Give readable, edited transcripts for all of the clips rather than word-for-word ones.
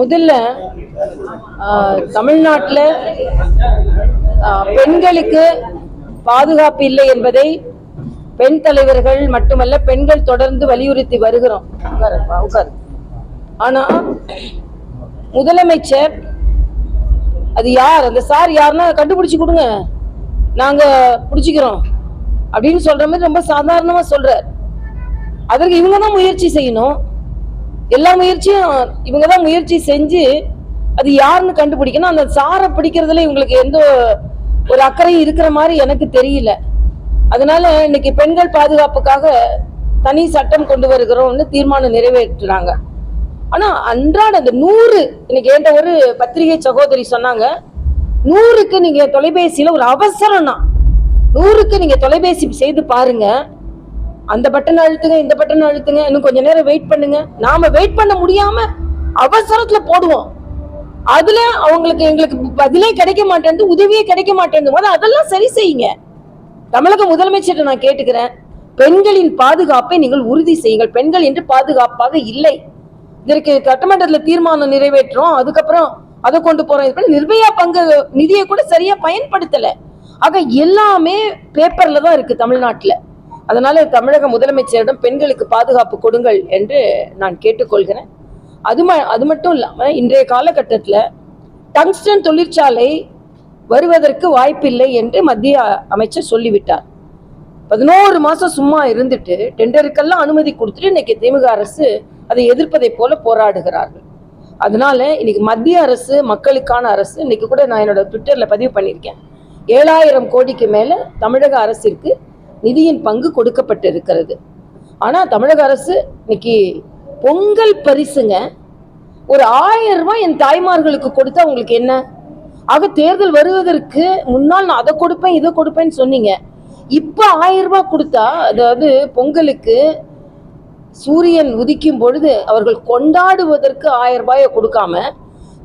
முதல்ல தமிழ்நாட்டில் பெண்களுக்கு பாதுகாப்பு இல்லை என்பதை பெண் தலைவர்கள் மட்டுமல்ல பெண்கள் தொடர்ந்து வலியுறுத்தி வருகிறோம். ஆனா முதலமைச்சர் அது யார், அந்த சார் யாருன்னா கண்டுபிடிச்சு கொடுங்க, நாங்க பிடிச்சிக்கிறோம் அப்படின்னு சொல்ற மாதிரி ரொம்ப சாதாரணமா சொல்றார். அதற்கு இவங்க தான் முயற்சி செய்யணும். எல்லா முயற்சியும் இவங்க தான் முயற்சி செஞ்சு அது யாருன்னு கண்டுபிடிக்கணும். அந்த சாரை பிடிக்கிறதுல இவங்களுக்கு எந்த ஒரு அக்கறையும் இருக்கிற மாதிரி எனக்கு தெரியல. அதனால இன்னைக்கு பெண்கள் பாதுகாப்புக்காக தனி சட்டம் கொண்டு வருகிறோம்னு தீர்மானம் நிறைவேற்றுறாங்க. ஆனா அன்றாட அந்த 100 இன்னைக்கு என்கிட்ட ஒரு பத்திரிகை சகோதரி சொன்னாங்க, 100க்கு நீங்க தொலைபேசியில ஒரு அவசரம்னா 100க்கு நீங்க தொலைபேசி செய்து பாருங்க, அந்த பட்டன் அழுத்துங்க, இந்த பட்டன் அழுத்துங்க, இன்னும் கொஞ்ச நேரம் வெயிட் பண்ணுங்க. நாம வெயிட் பண்ண முடியாம அவசரத்துல போடுவோம். அதுல அவங்களுக்கு எங்களுக்கு பதிலே கிடைக்க மாட்டேன், உதவியே கிடைக்க மாட்டேன். அதெல்லாம் சரி செய்யுங்க. தமிழக முதலமைச்சர் நான் கேட்டுக்கிறேன், பெண்களின் பாதுகாப்பை நீங்கள் உறுதி செய்யுங்கள். பெண்கள் என்று பாதுகாப்பாக இல்லை. இதற்கு சட்டமன்றத்தில் தீர்மானம் நிறைவேற்றோம், அதுக்கப்புறம் அதை கொண்டு போறோம். நிர்பயா பங்கு நிதியை கூட சரியா பயன்படுத்தல. ஆக எல்லாமே பேப்பர்ல தான் இருக்கு தமிழ்நாட்டுல. அதனால தமிழக முதலமைச்சரிடம் பெண்களுக்கு பாதுகாப்பு கொடுங்கள் என்று நான் கேட்டுக்கொள்கிறேன். அது மட்டும் இல்லாம இன்றைய காலகட்டத்தில் டங்ஸ்டன் தொழிற்சாலை வருவதற்கு வாய்ப்பில்லை என்று மத்திய அமைச்சர் சொல்லிவிட்டார். 11 மாசம் சும்மா இருந்துட்டு டெண்டருக்கெல்லாம் அனுமதி கொடுத்துட்டு இன்னைக்கு திமுக அரசு அதை எதிர்ப்பதை போல போராடுகிறார்கள். அதனால இன்னைக்கு மத்திய அரசு மக்களுக்கான அரசு. இன்னைக்கு கூட நான் என்னோட ட்விட்டர்ல பதிவு பண்ணியிருக்கேன், 7000 கோடிக்கு மேல தமிழக அரசிற்கு நிதியின் பங்கு கொடுக்கப்பட்டு இருக்கிறது. ஆனா தமிழக அரசு இன்னைக்கு பொங்கல் பரிசுங்க ஒரு 1000 ரூபாய் என் தாய்மார்களுக்கு கொடுத்தா உங்களுக்கு என்ன? ஆக தேர்தல் வருவதற்கு முன்னால் நான் அதை கொடுப்பேன் இதை கொடுப்பேன்னு சொன்னீங்க. இப்ப 1000 ரூபாய் கொடுத்தா, அதாவது பொங்கலுக்கு சூரியன் உதிக்கும் பொழுது அவர்கள் கொண்டாடுவதற்கு 1000 ரூபாயை கொடுக்காம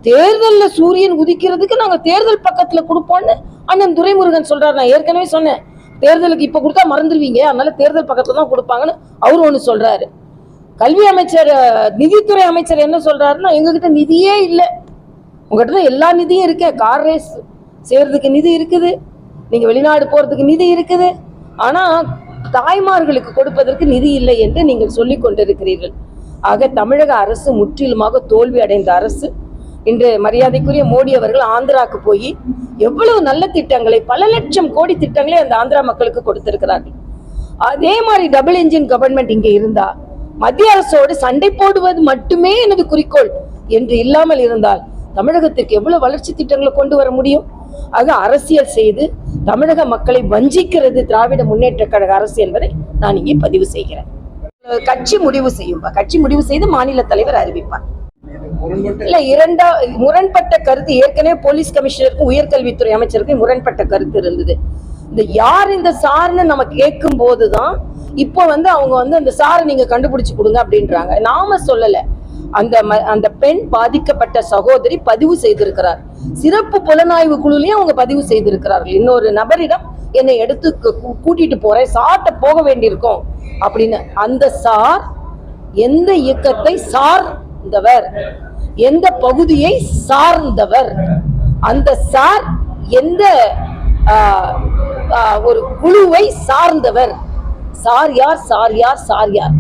தேர்தல்ல சூரியன் உதிக்கிறதுக்கு நாங்க தேர்தல் பக்கத்துல கொடுப்போம்னு அண்ணன் துரைமுருகன் சொல்றாரு. நான் ஏற்கனவே சொன்னேன், தேர்தலுக்கு இப்ப கொடுத்தா மறந்துடுவீங்க, அதனால தேர்தல் பக்கத்துல தான் கொடுப்பாங்கன்னு அவரு ஒண்ணு சொல்றாரு. கல்வி அமைச்சர், நிதித்துறை அமைச்சர் என்ன சொல்றாருன்னா, எங்ககிட்ட நிதியே இல்லை, உங்ககிட்ட தான் எல்லா நிதியும் இருக்கு, கார் ரேஸ் செய்யறதுக்கு நிதி இருக்குது, நீங்க வெளிநாடு போறதுக்கு நிதி இருக்குது, ஆனா தாய்மார்களுக்கு கொடுப்பதற்கு நிதி இல்லை என்று நீங்கள் சொல்லிக் கொண்டிருக்கிறீர்கள். ஆக தமிழக அரசு முற்றிலுமாக தோல்வி அடைந்த அரசு. இன்று மரியாதைக்குரிய மோடி அவர்கள் ஆந்திராவுக்கு போய் எவ்வளவு நல்ல திட்டங்களை, பல லட்சம் கோடி திட்டங்களை அந்த ஆந்திரா மக்களுக்கு கொடுத்திருக்கிறார்கள். அதே மாதிரி டபுள் என்ஜின் கவர்மெண்ட் இங்கே இருந்தா மத்திய அரசோடு சண்டை போடுவது மட்டுமே எனது குறிக்கோள் என்று இல்லாமல் இருந்தால் தமிழகத்திற்கு எவ்வளவு வளர்ச்சி திட்டங்களை கொண்டு வர முடியும்? ஆக அரசியல் செய்து தமிழக மக்களை வஞ்சிக்கிறது திராவிட முன்னேற்ற கழக அரசு என்பதை நான் இங்கே பதிவு செய்கிறேன். கட்சி முடிவு செய்யும், கட்சி முடிவு செய்து மாநில தலைவர் அறிவிப்பார். இல்ல, முரண்பட்ட கருத்து ஏற்கனவே போலீஸ் கமிஷனருக்கும் உயர்கல்வித்துறை அமைச்சருக்கும் முரண்பட்ட கருத்து இருந்தது. இந்த யார் இந்த சார்னு நம்ம கேட்கும் போதுதான் இப்போ அவங்க அந்த சாரை நீங்க கண்டுபிடிச்சு கொடுங்க அப்படின்றாங்க. நாம சொல்லல, அந்த பெண் பாதிக்கப்பட்ட சகோதரி பதிவு செய்திருக்கிறார். சிறப்பு புலனாய்வு குழுலையும் அவங்க பதிவு செய்திருக்கிறார்கள். இன்னொரு நபரிடம் என்னை எடுத்து கூட்டிட்டு போறேன், சார்ட்ட போக வேண்டியிருக்கும் அப்படின்னு. அந்த சார் எந்த இயக்கத்தை சார்ந்தவர், எந்த பகுதியை சார்ந்தவர், அந்த சார் எந்த ஒரு குழுவை சார்ந்தவர், சார் யார் சார் யார் சார் யார்,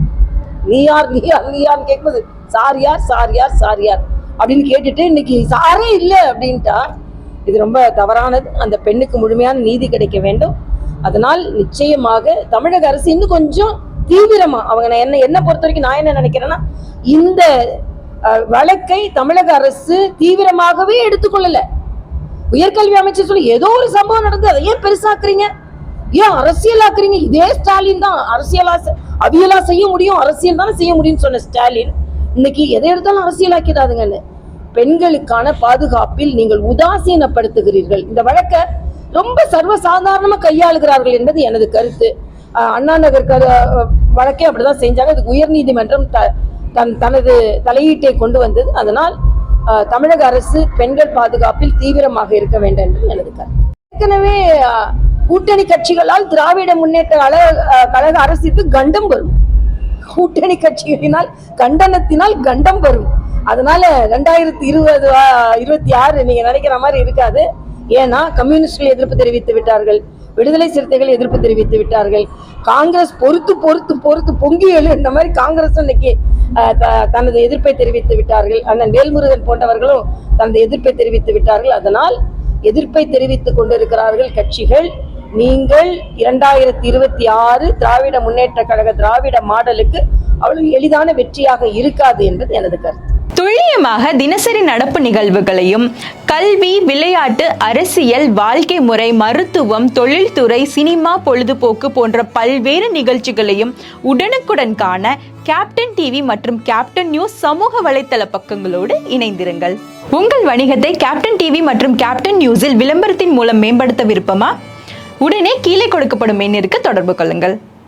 நீ யார் நீ யார் நீ யார் கேட்கும்போது சார் யார் சார் யார் சார் யார் அப்படின்னு கேட்டுட்டு இன்னைக்கு சாரே இல்லை அப்படின்ட்டா இது ரொம்ப தவறானது. அந்த பெண்ணுக்கு முழுமையான நீதி கிடைக்க வேண்டும். அதனால் நிச்சயமாக தமிழக அரசு இன்னும் கொஞ்சம் தீவிரமா, அவங்க என்ன பொறுத்த வரைக்கும் நான் என்ன நினைக்கிறேன்னா, இந்த வழக்கை தமிழக அரசு தீவிரமாகவே எடுத்துக்கொள்ளல. உயர்கல்வி அமைச்சர் சொல்லி ஏதோ ஒரு சம்பவம் நடந்து அதை ஏன் பெருசாக்குறீங்க, ஏன் அரசியலாக்குறீங்க? இதே ஸ்டாலின் தான் அவியலா செய்ய முடியும், அரசியல் தானே செய்ய முடியும்னு சொன்ன ஸ்டாலின் இன்னைக்கு எதை எடுத்தாலும் அரசியலாக்கிறாதுங்கன்னு. பெண்களுக்கான பாதுகாப்பில் நீங்கள் உதாசீனப்படுத்துகிறீர்கள். இந்த வழக்கை ரொம்ப சர்வசாதாரணமா கையாளுகிறார்கள் என்பது எனது கருத்து. அண்ணா நகர் வழக்கே அப்படிதான் செஞ்சாங்க. அதுக்கு உயர் நீதிமன்றம் தனது தலையீட்டை கொண்டு வந்தது. அதனால் தமிழக அரசு பெண்கள் பாதுகாப்பில் தீவிரமாக இருக்க வேண்டும் என்று எனது கருத்து. ஏற்கனவே கூட்டணி கட்சிகளால் திராவிட முன்னேற்ற கழக அரசுக்கு கண்டம் வரும். கூட்டணி கட்சிகளினால் கண்டனத்தினால் கண்டம் வரும். அதனால 2026 நீங்க நினைக்கிற மாதிரி இருக்காது. ஏன்னா கம்யூனிஸ்டுகள் எதிர்ப்பு தெரிவித்து விட்டார்கள், விடுதலை சிறுத்தைகள் எதிர்ப்பு தெரிவித்து விட்டார்கள், காங்கிரஸ் பொறுத்து பொறுத்து பொறுத்து பொங்கி எழு இந்த மாதிரி காங்கிரஸ் இன்னைக்கு தனது எதிர்ப்பை தெரிவித்து விட்டார்கள். அண்ணன் வேல்முருகன் போன்றவர்களும் தனது எதிர்ப்பை தெரிவித்து விட்டார்கள். அதனால் எதிர்ப்பை தெரிவித்துக் கொண்டிருக்கிறார்கள் கட்சிகள். நீங்கள் 2026 திராவிட முன்னேற்ற கழக திராவிட மாடலுக்கு அவ்வளவு எளிதான வெற்றியாக இருக்காது என்பது எனது கருத்து. துல்லியமாக தினசரி நடப்பு நிகழ்வுகளையும் கல்வி, விளையாட்டு, அரசியல், வாழ்க்கை முறை, மருத்துவம், தொழில்துறை, சினிமா, பொழுதுபோக்கு போன்ற பல்வேறு நிகழ்ச்சிகளையும் உடனுக்குடன் காண கேப்டன் டிவி மற்றும் கேப்டன் நியூஸ் சமூக வலைத்தள பக்கங்களோடு இணைந்திருங்கள். உங்கள் வணிகத்தை கேப்டன் டிவி மற்றும் கேப்டன் நியூஸில் விளம்பரத்தின் மூலம் மேம்படுத்த விருப்பமா? உடனே கீழே கொடுக்கப்படும் எண்ணிற்கு தொடர்பு கொள்ளுங்கள்.